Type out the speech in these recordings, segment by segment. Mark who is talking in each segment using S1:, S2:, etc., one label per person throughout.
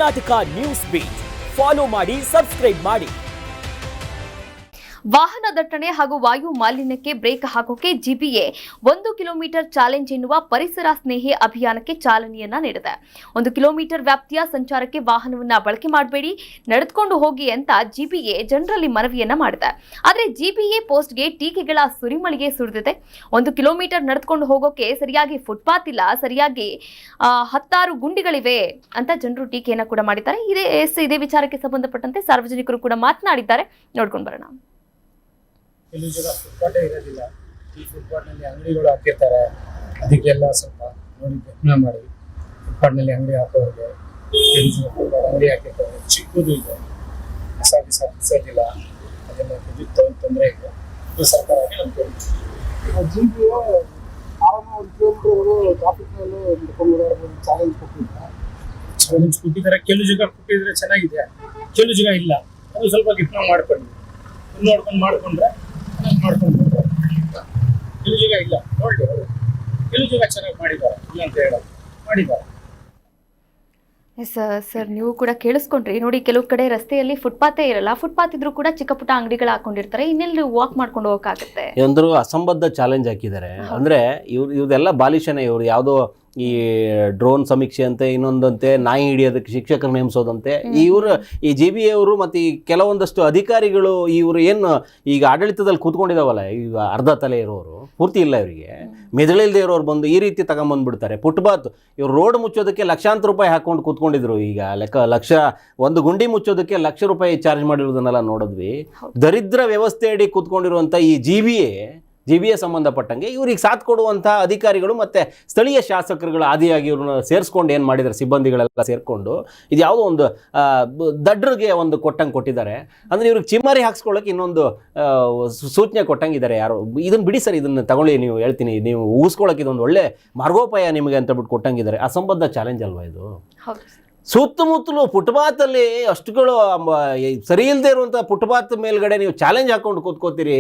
S1: Karnataka news beet follow ಮಾಡಿ, subscribe ಮಾಡಿ.
S2: ವಾಹನ ದಟ್ಟಣೆ ಹಾಗೂ ವಾಯು ಮಾಲಿನ್ಯಕ್ಕೆ ಬ್ರೇಕ್ ಹಾಕೋಕೆ ಜಿಬಿಎ 1 ಕಿಲೋಮೀಟರ್ ಚಾಲೆಂಜ್ ಎನ್ನುವ ಪರಿಸರ ಸ್ನೇಹಿ ಅಭಿಯಾನಕ್ಕೆ ಚಾಲನೆಯನ್ನ ನೀಡಿದೆ. 1 ಕಿಲೋಮೀಟರ್ ವ್ಯಾಪ್ತಿಯ ಸಂಚಾರಕ್ಕೆ ವಾಹನವನ್ನ ಬಳಕೆ ಮಾಡಬೇಡಿ, ನಡೆದುಕೊಂಡು ಹೋಗಿ ಅಂತ ಜಿಬಿಎ ಜನರಲ್ಲಿ ಮನವಿಯನ್ನ ಮಾಡಿದೆ. ಆದರೆ ಜಿಬಿಎ ಪೋಸ್ಟ್ಗೆ ಟೀಕೆಗಳ ಸುರಿಮಳೆಗೆ ಸುರಿದಿದೆ. 1 ಕಿಲೋಮೀಟರ್ ನಡೆದುಕೊಂಡು ಹೋಗೋಕೆ ಸರಿಯಾಗಿ ಫುಟ್ಪಾತ್ ಇಲ್ಲ, ಸರಿಯಾಗಿ 10 ಗುಂಡಿಗಳಿವೆ ಅಂತ ಜನರು ಟೀಕೆಯನ್ನ ಕೂಡ ಮಾಡಿದ್ದಾರೆ. ಇದೇ ವಿಚಾರಕ್ಕೆ ಸಂಬಂಧಪಟ್ಟಂತೆ ಸಾರ್ವಜನಿಕರು ಕೂಡ ಮಾತನಾಡಿದ್ದಾರೆ. ನೋಡ್ಕೊಂಡು ಬರೋಣ.
S3: ಕೆಲವು ಜನ ಫುಟ್ಪಾಟೇ ಇರೋದಿಲ್ಲ. ಈ ಫುಟ್ಪಾಟ್ನಲ್ಲಿ ಅಂಗಡಿಗಳು ಹಾಕಿರ್ತಾರೆ. ಅದಕ್ಕೆಲ್ಲ ಸ್ವಲ್ಪ ನೋಡಿ ಯತ್ನ ಮಾಡಿ ಫುಟ್ಪಾಟ್ನಲ್ಲಿ ಅಂಗಡಿ ಹಾಕೋರಿಗೆ ಅಂಗಡಿ ಹಾಕಿರ್ತಾರೆ. ಚಿಕ್ಕದು ಇದೆ, ಹೊಸ ಬಿಸಾಕಿಲ್ಲ, ಅದೆಲ್ಲ ತೊಂದರೆ ಇದೆ. ಇದು ಸರ್ಕಾರಕ್ಕೆ ನಮ್ಗೆ ಜಿಬಿಯು ಆರಾಮ 1 ಕಿಲೋಮೀಟರ್ವರೆಗೂ ಟ್ರಾಫಿಕ್ನಲ್ಲೂ ಹಿಡ್ಕೊಂಡು ಓಡಾಡ್ಬೋದು ಚಾಲೆಂಜ್ ಕೊಟ್ಟಿದ್ದಾರೆ. ಕೆಲವು ಜಾಗ ಕೊಟ್ಟಿದ್ರೆ ಚೆನ್ನಾಗಿದೆ, ಕೆಲವು ಜಾಗ ಇಲ್ಲ. ಅದು ಸ್ವಲ್ಪ ಯತ್ನ ಮಾಡ್ಕೊಂಡ್ರೆ ಮಾಡ್ಕೊಂಡು ಕೆಲವು ಜಾಗ ಇಲ್ಲ. ನೋಡಿ, ಕೆಲವು ಜಾಗ ಚೆನ್ನಾಗಿ ಮಾಡಿದ್ದಾರೆ, ಇಲ್ಲ ಅಂತ ಹೇಳೋದು ಮಾಡಿದ್ದಾರೆ.
S2: ಸರ್, ನೀವು ಕೂಡ ಕೇಳಿಸ್ಕೊಂಡ್ರಿ ನೋಡಿ, ಕೆಲವು ಕಡೆ ರಸ್ತೆಯಲ್ಲಿ ಫುಟ್ಪಾತೇ ಇರಲ್ಲ. ಫುಟ್ಪಾತ್ ಇದ್ರೂ ಕೂಡ ಚಿಕ್ಕ ಪುಟ್ಟ ಅಂಗಡಿಗಳು ಹಾಕೊಂಡಿರ್ತಾರೆ. ಇನ್ನೆಲ್ಲಿ ವಾಕ್ ಮಾಡ್ಕೊಂಡು ಹೋಗೋಕ್ಕಾಗುತ್ತೆ?
S4: ಒಂದು ಅಸಂಬದ್ಧ ಚಾಲೆಂಜ್ ಹಾಕಿದ್ದಾರೆ. ಅಂದರೆ ಇವ್ರದೆಲ್ಲ ಬಾಲಿಶನೇ. ಇವ್ರು ಯಾವುದೋ ಈ ಡ್ರೋನ್ ಸಮೀಕ್ಷೆ ಅಂತೆ, ಇನ್ನೊಂದಂತೆ, ನಾಯಿ ಹಿಡಿಯೋದಕ್ಕೆ ಶಿಕ್ಷಕರು ನೇಮಿಸೋದಂತೆ. ಈ ಜಿಬಿಎ ಅವರು ಮತ್ತು ಈ ಕೆಲವೊಂದಷ್ಟು ಅಧಿಕಾರಿಗಳು ಇವರು ಏನು ಈಗ ಆಡಳಿತದಲ್ಲಿ ಕೂತ್ಕೊಂಡಿದ್ದಾವಲ್ಲ, ಈಗ ಅರ್ಧ ತಲೆ ಇರೋರು, ಪೂರ್ತಿ ಇಲ್ಲ ಇವರಿಗೆ, ಮೆದುಳಿಲ್ದೇ ಇರೋರು ಬಂದು ಈ ರೀತಿ ತಗೊಂಬಂದ್ಬಿಡ್ತಾರೆ. ಫುಟ್ಪಾತ್ ಇವ್ರು ರೋಡ್ ಮುಚ್ಚೋದಕ್ಕೆ ಲಕ್ಷಾಂತರ ರೂಪಾಯಿ ಹಾಕೊಂಡು ಕೂತ್ಕೊಂಡಿದ್ರು. ಈಗ ಒಂದು ಗುಂಡಿ ಮುಚ್ಚೋದಕ್ಕೆ ಲಕ್ಷ ರೂಪಾಯಿ ಚಾರ್ಜ್ ಮಾಡಿರೋದನ್ನೆಲ್ಲ ನೋಡಿದ್ವಿ. ದರಿದ್ರ ವ್ಯವಸ್ಥೆ ಅಡಿ ಕೂತ್ಕೊಂಡಿರುವಂಥ ಈ ಜಿಬಿಎ ಸಂಬಂಧಪಟ್ಟಂಗೆ ಇವ್ರಿಗೆ ಸಾಥ್ ಕೊಡುವಂಥ ಅಧಿಕಾರಿಗಳು ಮತ್ತು ಸ್ಥಳೀಯ ಶಾಸಕರುಗಳ ಆದಿಯಾಗಿ ಇವ್ರನ್ನ ಸೇರಿಸ್ಕೊಂಡು ಏನು ಮಾಡಿದ್ದಾರೆ, ಸಿಬ್ಬಂದಿಗಳೆಲ್ಲ ಸೇರಿಕೊಂಡು ಇದು ಯಾವುದೋ ಒಂದು ದಡ್ರಿಗೆ ಒಂದು ಕೊಟ್ಟಿದ್ದಾರೆ. ಅಂದರೆ ಇವ್ರಿಗೆ ಚಿಮ್ಮಾರಿ ಹಾಕ್ಸ್ಕೊಳ್ಳೋಕೆ ಇನ್ನೊಂದು ಸೂಚನೆ ಕೊಟ್ಟಂಗಿದ್ದಾರೆ ಯಾರು. ಇದನ್ನು ಬಿಡಿ ಸರ್, ಇದನ್ನು ತಗೊಳ್ಳಿ, ನೀವು ಹೇಳ್ತೀನಿ, ನೀವು ಊಹಿಸ್ಕೊಳ್ಳೋಕೆ ಇದೊಂದು ಒಳ್ಳೆ ಮಾರ್ಗೋಪಾಯ ನಿಮಗೆ ಅಂತ ಬಿಟ್ಟು ಕೊಟ್ಟಂಗಿದ್ದಾರೆ. ಅಸಂಬದ್ಧ ಚಾಲೆಂಜ್ ಅಲ್ವಾ ಇದು? ಸುತ್ತಮುತ್ತಲು ಫುಟ್ಪಾತಲ್ಲಿ ಅಷ್ಟುಗಳು ಸರಿ ಇಲ್ಲದೆ ಇರುವಂಥ ಫುಟ್ಪಾತ್ ಮೇಲ್ಗಡೆ ನೀವು ಚಾಲೆಂಜ್ ಹಾಕ್ಕೊಂಡು ಕೂತ್ಕೋತೀರಿ.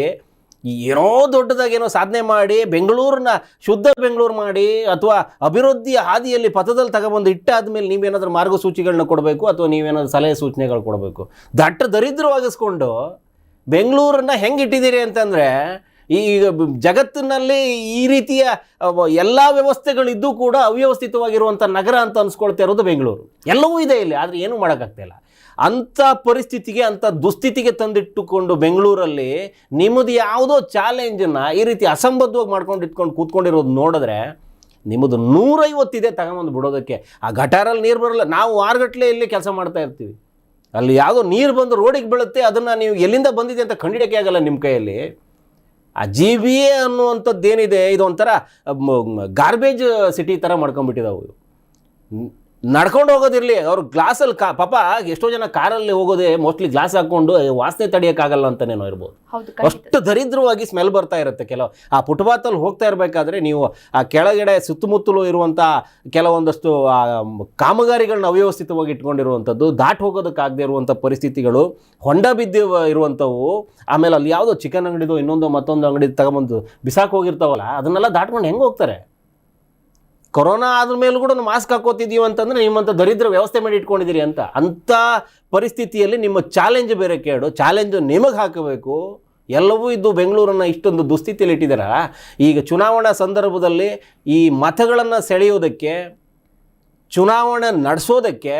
S4: ಏನೋ ದೊಡ್ಡದಾಗೇನೋ ಸಾಧನೆ ಮಾಡಿ ಬೆಂಗಳೂರನ್ನ ಶುದ್ಧ ಬೆಂಗಳೂರು ಮಾಡಿ ಅಥವಾ ಅಭಿವೃದ್ಧಿಯ ಹಾದಿಯಲ್ಲಿ ಪಥದಲ್ಲಿ ತಗೊಬಂದು ಇಟ್ಟಾದ್ಮೇಲೆ ನೀವೇನಾದ್ರೂ ಮಾರ್ಗಸೂಚಿಗಳನ್ನ ಕೊಡಬೇಕು ಅಥವಾ ನೀವೇನಾದ್ರೂ ಸಲಹೆ ಸೂಚನೆಗಳು ಕೊಡಬೇಕು. ದರಿದ್ರವಾಗಿಸ್ಕೊಂಡು ಬೆಂಗಳೂರನ್ನ ಹೆಂಗೆ ಇಟ್ಟಿದ್ದೀರಿ ಅಂತಂದರೆ, ಈಗ ಜಗತ್ತಿನಲ್ಲಿ ಈ ರೀತಿಯ ಎಲ್ಲ ವ್ಯವಸ್ಥೆಗಳಿದ್ದು ಕೂಡ ಅವ್ಯವಸ್ಥಿತವಾಗಿರುವಂಥ ನಗರ ಅಂತ ಅನ್ಸ್ಕೊಳ್ತಾ ಇರೋದು ಬೆಂಗಳೂರು. ಎಲ್ಲವೂ ಇದೆ ಇಲ್ಲಿ, ಆದರೆ ಏನೂ ಮಾಡೋಕ್ಕಾಗ್ತಾಯಿಲ್ಲ. ಅಂಥ ಪರಿಸ್ಥಿತಿಗೆ, ಅಂಥ ದುಸ್ಥಿತಿಗೆ ತಂದಿಟ್ಟುಕೊಂಡು ಬೆಂಗಳೂರಲ್ಲಿ ನಿಮ್ಮದು ಯಾವುದೋ ಚಾಲೆಂಜನ್ನು ಈ ರೀತಿ ಅಸಂಬದ್ಧವಾಗಿ ಕೂತ್ಕೊಂಡಿರೋದು ನೋಡಿದ್ರೆ ನಿಮ್ಮದು 150 ಇದೆ ತಗೊಂಬಂದು ಬಿಡೋದಕ್ಕೆ. ಆ ಗಟಾರಲ್ಲಿ ನೀರು ಬರಲ್ಲ. ನಾವು 6 ಗಂಟೆ ಇಲ್ಲಿ ಕೆಲಸ ಮಾಡ್ತಾ ಇರ್ತೀವಿ, ಅಲ್ಲಿ ಯಾವುದೋ ನೀರು ಬಂದು ರೋಡಿಗೆ ಬೀಳುತ್ತೆ, ಅದನ್ನು ನೀವು ಎಲ್ಲಿಂದ ಬಂದಿದೆ ಅಂತ ಕಂಡಿಡಿಯೋಕ್ಕೆ ಆಗಲ್ಲ ನಿಮ್ಮ ಕೈಯಲ್ಲಿ. ಆ ಜಿಬಿಎ ಅನ್ನುವಂಥದ್ದೇನಿದೆ, ಇದೊಂಥರ ಗಾರ್ಬೇಜ್ ಸಿಟಿ ಥರ ಮಾಡ್ಕೊಂಡ್ಬಿಟ್ಟಿದ್ದಾವೆ. ನಡ್ಕೊಂಡು ಹೋಗೋದಿರಲಿ, ಅವ್ರು ಗ್ಲಾಸಲ್ಲಿ ಪಾಪ ಎಷ್ಟೋ ಜನ ಕಾರಲ್ಲಿ ಹೋಗೋದೇ ಮೋಸ್ಟ್ಲಿ ಗ್ಲಾಸ್ ಹಾಕ್ಕೊಂಡು ವಾಸನೆ ತಡೆಯೋಕ್ಕಾಗಲ್ಲ ಅಂತನೇನೋ ಇರ್ಬೋದು. ಅಷ್ಟು ದರಿದ್ರವಾಗಿ ಸ್ಮೆಲ್ ಬರ್ತಾ ಇರುತ್ತೆ. ಆ ಫುಟ್ಪಾತಲ್ಲಿ ಹೋಗ್ತಾ ಇರಬೇಕಾದ್ರೆ ನೀವು ಆ ಕೆಳಗಡೆ ಸುತ್ತಮುತ್ತಲೂ ಇರುವಂಥ ಕೆಲವೊಂದಷ್ಟು ಕಾಮಗಾರಿಗಳನ್ನ ಅವ್ಯವಸ್ಥಿತವಾಗಿ ಇಟ್ಕೊಂಡಿರುವಂಥದ್ದು, ದಾಟ್ ಹೋಗೋದಕ್ಕಾಗದೇ ಇರುವಂಥ ಪರಿಸ್ಥಿತಿಗಳು, ಹೊಂಡ ಬಿದ್ದು ಇರುವಂಥವು, ಆಮೇಲೆ ಅಲ್ಲಿ ಯಾವುದೋ ಚಿಕನ್ ಅಂಗಡಿದು ಮತ್ತೊಂದು ಅಂಗಡಿ ತಗೊಂಬಂದು ಬಿಸಾಕ್ ಹೋಗಿರ್ತಾವಲ್ಲ, ಅದನ್ನೆಲ್ಲ ದಾಟ್ಕೊಂಡು ಹೆಂಗೆ ಹೋಗ್ತಾರೆ? ಕೊರೋನಾ ಆದ ಮೇಲೂ ಕೂಡ ಮಾಸ್ಕ್ ಹಾಕೋತಿದ್ದೀವಿ ಅಂತಂದರೆ ನಿಮ್ಮಂಥ ದರಿದ್ರ ವ್ಯವಸ್ಥೆ ಮಾಡಿ ಇಟ್ಕೊಂಡಿದ್ದೀರಿ ಅಂತ. ಅಂಥ ಪರಿಸ್ಥಿತಿಯಲ್ಲಿ ನಿಮ್ಮ ಚಾಲೆಂಜ್ ಬೇರೆ ಕೇಳು, ಚಾಲೆಂಜು ನಿಮಗೆ ಹಾಕಬೇಕು. ಎಲ್ಲವೂ ಇದ್ದು ಬೆಂಗಳೂರನ್ನು ಇಷ್ಟೊಂದು ದುಸ್ಥಿತಿಯಲ್ಲಿ ಇಟ್ಟಿದ್ದಾರೆ. ಈಗ ಚುನಾವಣಾ ಸಂದರ್ಭದಲ್ಲಿ ಈ ಮತಗಳನ್ನು ಸೆಳೆಯೋದಕ್ಕೆ, ಚುನಾವಣೆ ನಡೆಸೋದಕ್ಕೆ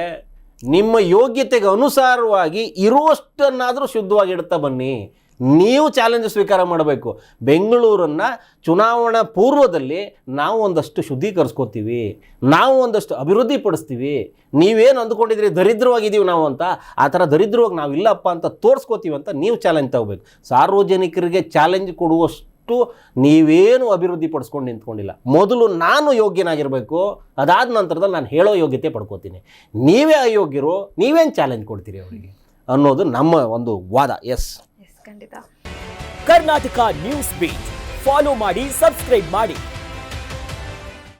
S4: ನಿಮ್ಮ ಯೋಗ್ಯತೆಗೆ ಅನುಸಾರವಾಗಿ ಇರುವಷ್ಟನ್ನಾದರೂ ಶುದ್ಧವಾಗಿ ಇಡ್ತಾ ಬನ್ನಿ. ನೀವು ಚಾಲೆಂಜ್ ಸ್ವೀಕಾರ ಮಾಡಬೇಕು. ಬೆಂಗಳೂರನ್ನು ಚುನಾವಣಾ ಪೂರ್ವದಲ್ಲಿ ನಾವು ಒಂದಷ್ಟು ಶುದ್ಧೀಕರಿಸ್ಕೋತೀವಿ, ನಾವು ಒಂದಷ್ಟು ಅಭಿವೃದ್ಧಿ ಪಡಿಸ್ತೀವಿ. ನೀವೇನು ಅಂದ್ಕೊಂಡಿದ್ರಿ ದರಿದ್ರವಾಗಿದ್ದೀವಿ ನಾವು ಅಂತ, ಆ ಥರ ದರಿದ್ರವಾಗಿ ನಾವು ಇಲ್ಲಪ್ಪ ಅಂತ ತೋರಿಸ್ಕೋತೀವಿ ಅಂತ ನೀವು ಚಾಲೆಂಜ್ ತಗೋಬೇಕು. ಸಾರ್ವಜನಿಕರಿಗೆ ಚಾಲೆಂಜ್ ಕೊಡುವಷ್ಟು ನೀವೇನು ಅಭಿವೃದ್ಧಿ ಪಡಿಸ್ಕೊಂಡು ನಿಂತ್ಕೊಂಡಿಲ್ಲ. ಮೊದಲು ನಾನು ಯೋಗ್ಯನಾಗಿರಬೇಕು, ಅದಾದ ನಂತರದಲ್ಲಿ ನಾನು ಹೇಳೋ ಯೋಗ್ಯತೆ ಪಡ್ಕೋತೀನಿ. ನೀವೇ ಅಯೋಗ್ಯರು, ನೀವೇನು ಚಾಲೆಂಜ್ ಕೊಡ್ತೀರಿ ಅವರಿಗೆ ಅನ್ನೋದು ನಮ್ಮ ಒಂದು ವಾದ.
S2: ಖಂಡಿತ.
S1: ಕರ್ನಾಟಕ ನ್ಯೂಸ್ ಬೀಟ್ ಫಾಲೋ ಮಾಡಿ, ಸಬ್ಸ್ಕ್ರೈಬ್ ಮಾಡಿ.